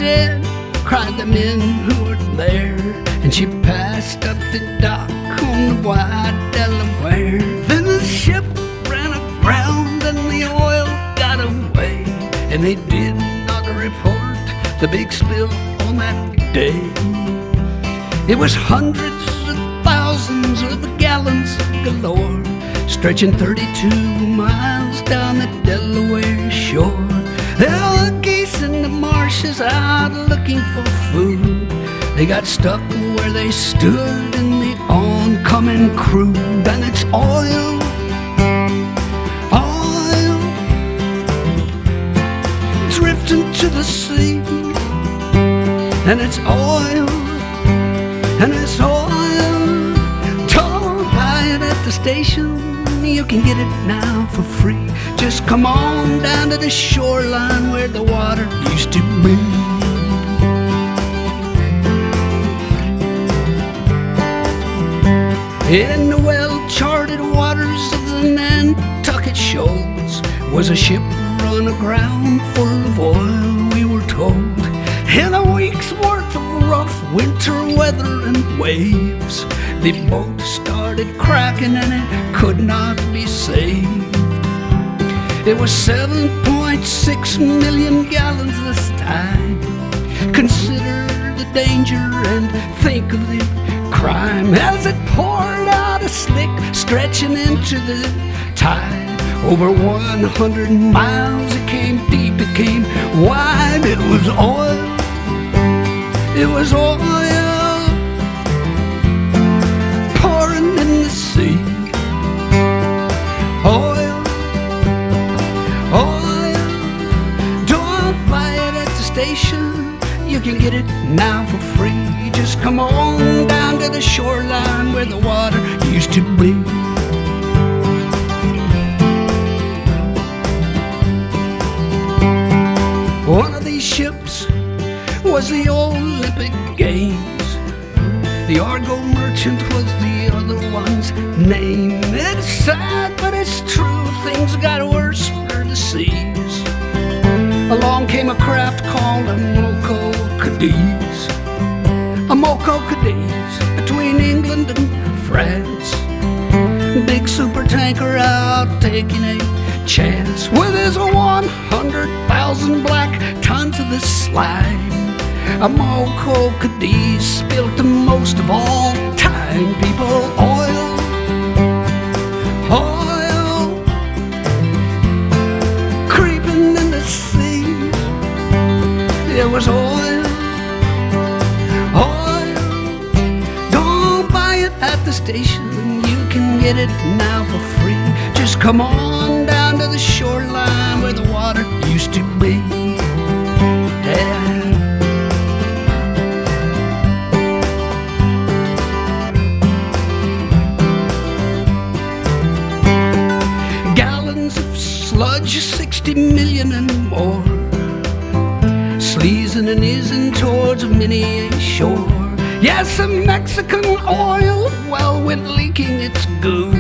dead, cried the men who were there. And she passed up the dock on the wide Delaware. Then the ship ran aground and the oil got away, and they did not report the big spill on that day. It was hundreds of thousands of gallons galore, stretching 32 miles down the Delaware shore. There were geese in the marshes out looking for food. They got stuck where they stood in the oncoming crude. And it's oil, oil, drifting to the sea. And it's oil, and it's oil. Don't buy it at the station, you can get it now for free. Just come on down to the shoreline where the water used to be. In the well-charted waters of the Nantucket shoals was a ship run aground full of oil, we were told. In a week's worth of rough winter weather and waves, the boat started cracking and it could not be saved. It was 7.6 million gallons this time. Consider the danger and think of the crime as it poured out a slick, stretching into the tide. Over 100 miles, it came deep, it came wide. It was oil, it was oil, pouring in the sea. Oil, oil, don't buy it at the station, you can get it now for free. Just come on down to the shoreline where the water used to be. One of these ships was the Olympic Games. The Argo Merchant was the other one's name. It's sad, but it's true, things got worse for the seas. Along came a craft called a Moco Cadiz. A Moco Cadiz between England and France. Big super tanker out taking a chance with his 100,000 black tons of the slime. A Moco Cadiz spilt the most of all time. People, oil, oil, creeping in the sea. It was oil, oil. Don't buy it at the station, you can get it now for free. Just come on down to the shoreline where the water used to be. Yeah. Gallons of sludge, 60 million and more, sleazing and easing towards many a shore. Yes, a Mexican oil well went leaking its goo.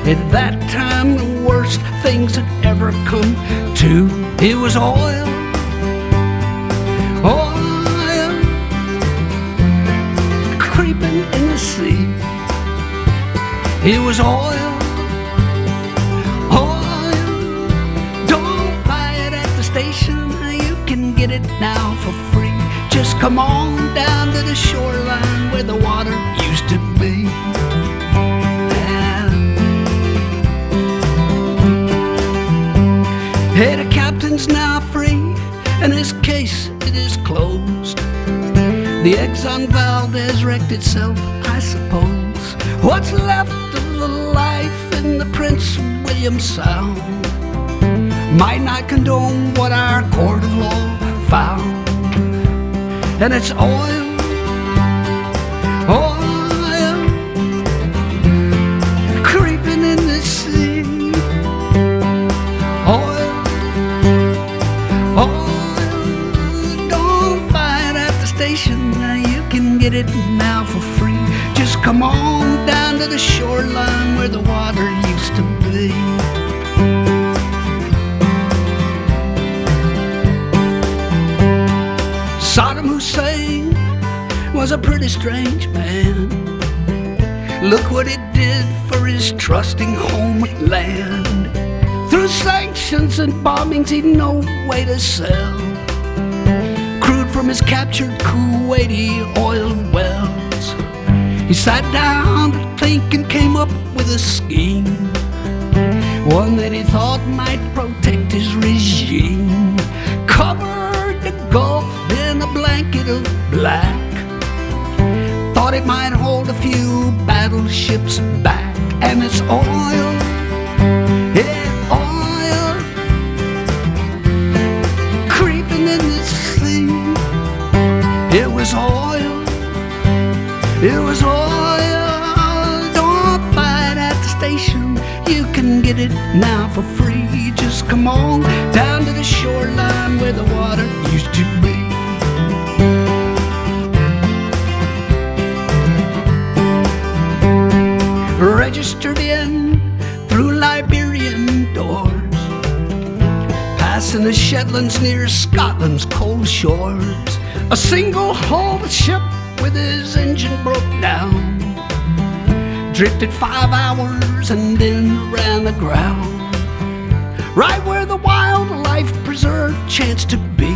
At that time, the worst things had ever come to. It was oil, oil, creeping in the sea. It was oil, oil. Don't buy it at the station, you can get it now for free. Just come on down to the shoreline where the water used to be. Hey, the captain's now free, and his case, it is closed. The Exxon Valdez wrecked itself, I suppose. What's left of the life in the Prince William Sound might not condone what our court of law found. And it's oil, oil, creeping in the sea. Oil, oil, don't buy it at the station, you can get it now for free. Just come on down to the shoreline where the water used to be. was a pretty strange man. Look what it did for his trusting homeland. Through sanctions and bombings, he'd no way to sell crude from his captured Kuwaiti oil wells. He sat down to think and came up with a scheme, one that he thought might protect his regime. Covered the Gulf in a blanket of black, thought it might hold a few battleships back. And it's oil, yeah, oil, creeping in the sea. It was oil, it was oil. Don't buy it at the station, you can get it now for free. Just come on down to the shoreline where the water used to be. Registered in through Liberian doors, passing the Shetlands near Scotland's cold shores. A single-hulled ship with his engine broke down, drifted 5 hours and then ran aground, right where the wildlife preserve chanced to be,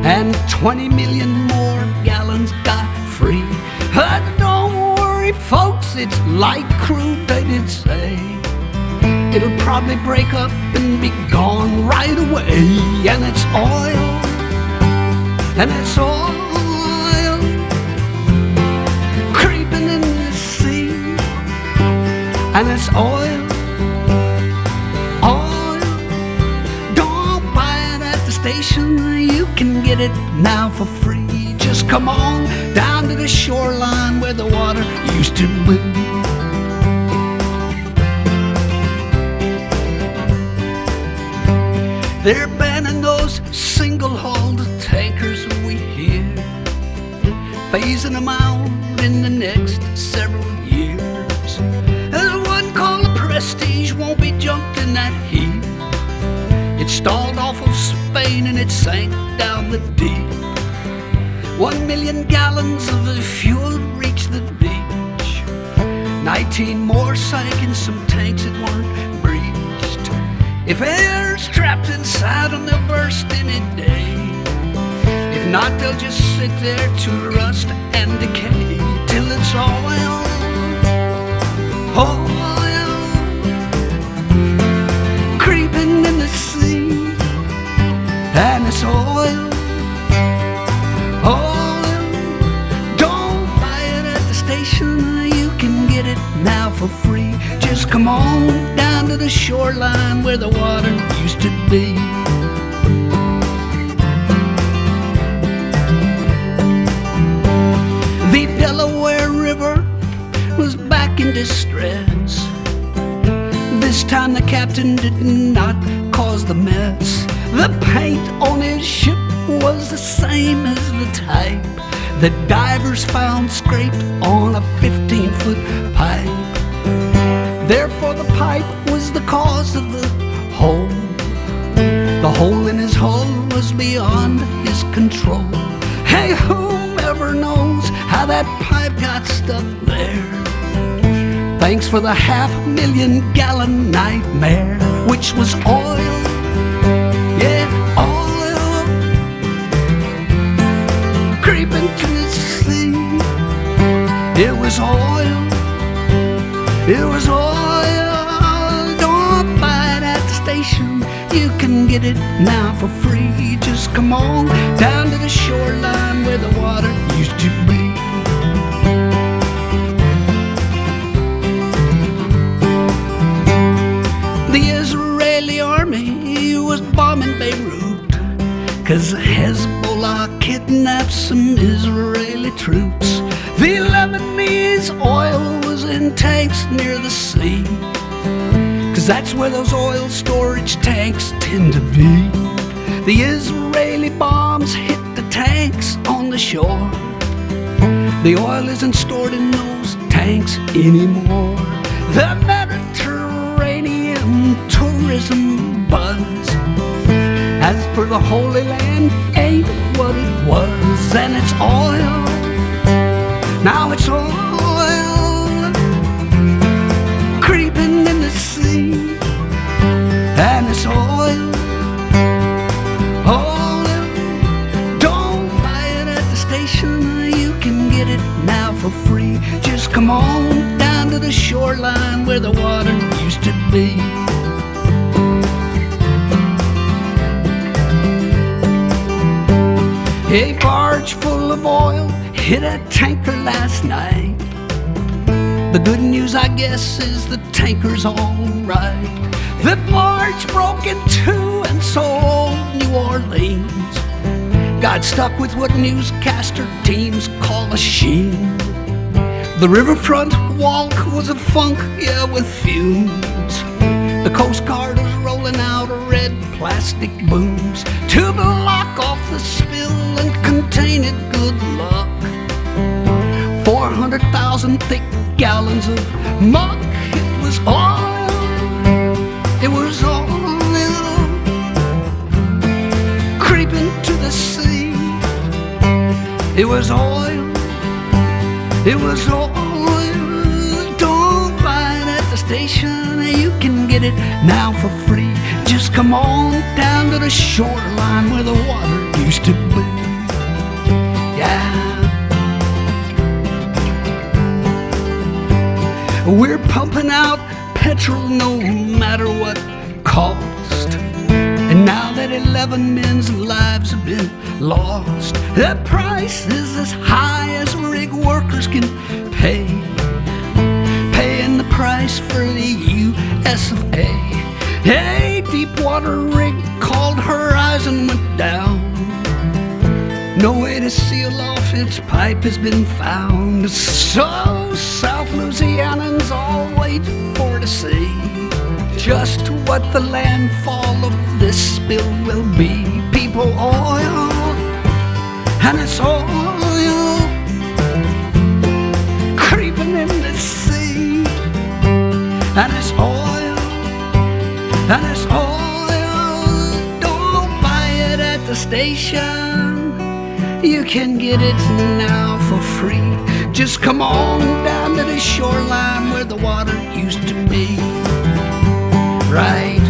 and 20 million more gallons got free. Don't worry, folks, it's light crude, they did say. It'll probably break up and be gone right away. And it's oil, and it's oil, creeping in the sea. And it's oil, oil. Don't buy it at the station, you can get it now for free. Just come on down to the shoreline where the water used to be. They're banning those single-hulled tankers we hear, phasing them out in the next several years. There's one called the Prestige, won't be jumped in that heat. It stalled off of Spain and it sank down the deep. 1 million gallons of the fuel reached the beach. 19 more sank in some tanks that weren't breached. If air's trapped inside them, they'll burst any day. If not, they'll just sit there to rust and decay till it's oil, oil, creeping in the sea. And it's oil, oil. Don't buy it at the station, you can get it now for free. Just come on down to the shoreline where the water used to be. The Delaware River was back in distress. This time the captain did not cause the mess. The paint on his ship was the same as the type that divers found scraped on a 15-foot pipe. Therefore the pipe was the cause of the hole. The hole in his hull was beyond his control. Hey, whoever knows how that pipe got stuck there? Thanks for the 500,000 gallon nightmare, which was oil, yeah, oil, creeping to the sea. It was oil, it was oil. Don't buy it at the station, you can get it now for free. Just come on down to the shoreline where the water used to be. The Israeli army was bombing Beirut, 'cause Hezbollah kidnapped some Israeli troops. The Lebanese oil was in tanks near the sea, 'cause that's where those oil storage tanks tend to be. The Israeli bombs hit the tanks on the shore. The oil isn't stored in those tanks anymore. The Mediterranean tourism buzz, as per the Holy Land, ain't what it was. And it's oil, Now it's oil creeping in the sea, and it's oil. Don't buy it at the station. You can get it now for free. Just come on down to the shoreline where the water used to be. A barge full of oil hit a tanker last night. The good news, I guess, is the tanker's all right. The barge broke in two, and so old New Orleans got stuck with what newscaster teams call a sheen. The riverfront walk was a funk, yeah, with fumes. The Coast Guard was rolling out red plastic booms to block off the spill and contain it, good luck. 400,000 thick gallons of muck. It was oil. It was oil creeping to the sea. It was oil. It was oil. Don't buy it at the station. You can get it now for free. Just come on down to the shoreline where the water used to be. Yeah. We're pumping out petrol no matter what cost. And now that 11 men's lives have been lost, the price is as high as rig workers can pay. Paying the price for the US of A. A deep water rig called Horizon went down. No way to seal off its pipe has been found. So South Louisianans all wait for to see just what the landfall of this spill will be. People, oil, and it's oil creeping in the sea, and it's oil, and it's oil. Don't buy it at the station. You can get it now for free. Just come on down to the shoreline where the water used to be. Right.